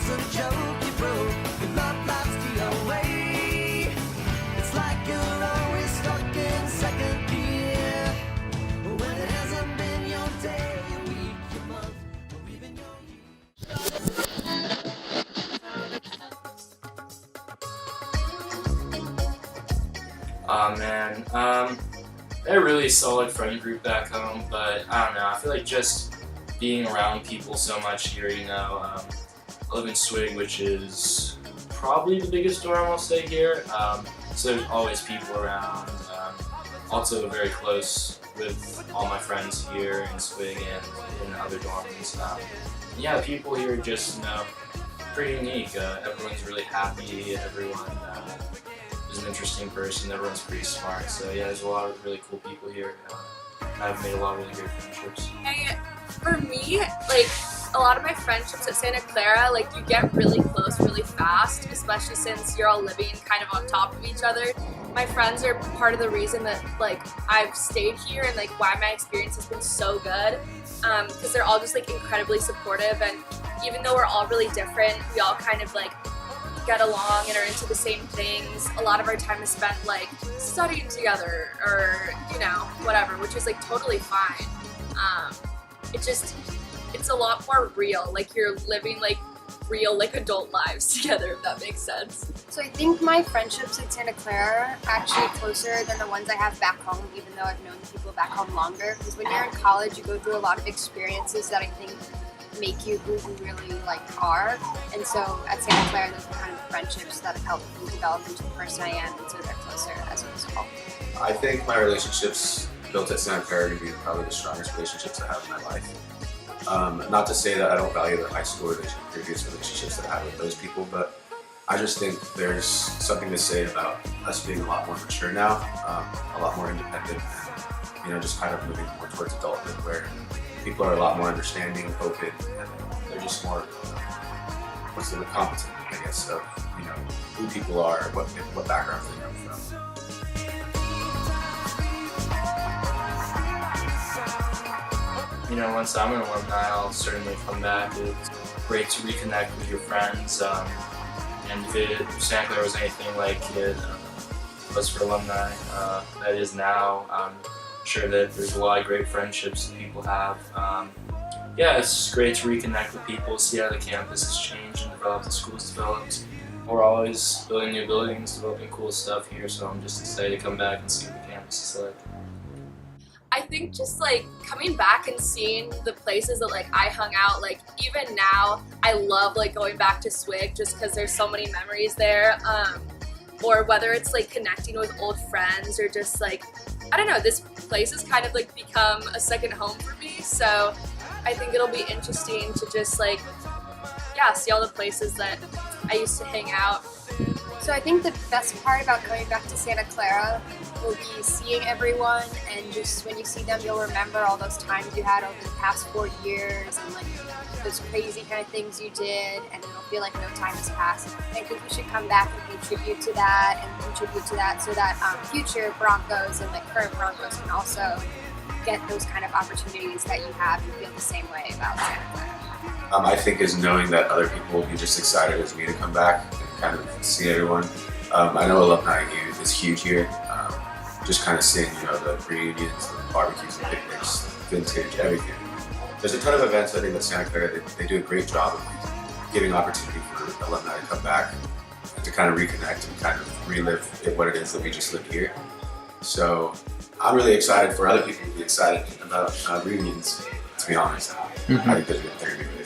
it's a joke you broke. Your love life's the away. It's like you're always stuck in second gear. When it hasn't been your day, your week, your month, or even your year. Aw man, they're a really solid friend group back home, but I don't know, I feel like just being around people so much here, you know, I live in Swig, which is probably the biggest dorm I'll say here, so there's always people around. Also very close with all my friends here in Swig and in other dorms. Yeah, the people here are just, you know, pretty unique. Everyone's really happy, everyone is an interesting person, everyone's pretty smart, so yeah, there's a lot of really cool people here. I've made a lot of really great friendships. For me, like, a lot of my friendships at Santa Clara, like, you get really close really fast, especially since you're all living kind of on top of each other. My friends are part of the reason that, like, I've stayed here and, like, why my experience has been so good, because they're all just, like, incredibly supportive, and even though we're all really different, we all kind of, like, get along and are into the same things. A lot of our time is spent like studying together or, you know, whatever, which is like totally fine. It's a lot more real, like you're living like real like adult lives together, if that makes sense. So I think my friendships at Santa Clara are actually closer than the ones I have back home, even though I've known the people back home longer. Because when you're in college, you go through a lot of experiences that I think make you who you really like are, and so at Santa Clara those are kind of the friendships that have helped me develop into the person I am, and so they're closer as a result. I think my relationships built at Santa Clara are going to be probably the strongest relationships I have in my life. Not to say that I don't value the high school or the previous relationships that I had with those people, but I just think there's something to say about us being a lot more mature now, a lot more independent, and, you know, just kind of moving more towards adulthood, where people are a lot more understanding, open, and they're just more, competent, I guess, of, you know, who people are, what backgrounds they come from. You know, once I'm an alumni, I'll certainly come back. It's great to reconnect with your friends, and if Santa Clara was anything like it was for alumni, that is now, I'm sure that there's a lot of great friendships that people have. Yeah, it's great to reconnect with people, see how the campus has changed and developed, the school's developed. We're always building new buildings, developing cool stuff here, so I'm just excited to come back and see what the campus is like. I think just like coming back and seeing the places that like I hung out, like even now I love like going back to Swig just because there's so many memories there, or whether it's like connecting with old friends or just like, I don't know, this place has kind of like become a second home for me, so I think it'll be interesting to just like, yeah, see all the places that I used to hang out. So I think the best part about coming back to Santa Clara will be seeing everyone, and just when you see them you'll remember all those times you had over the past 4 years and like those crazy kind of things you did, and it'll feel like no time has passed. I think we should come back and contribute to that so that future Broncos and like current Broncos can also get those kind of opportunities that you have and feel the same way about Santa Clara. I think is knowing that other people will be just excited as me to come back and kind of see everyone. I know Alumni U is huge here. Just kind of seeing, you know, the reunions, the barbecues, the picnics, vintage, everything. There's a ton of events I think at Santa Clara. They do a great job of giving opportunity for alumni to come back and to kind of reconnect and kind of relive what it is that we just lived here. So I'm really excited for other people to be excited about reunions, to be honest. I think they're going to be really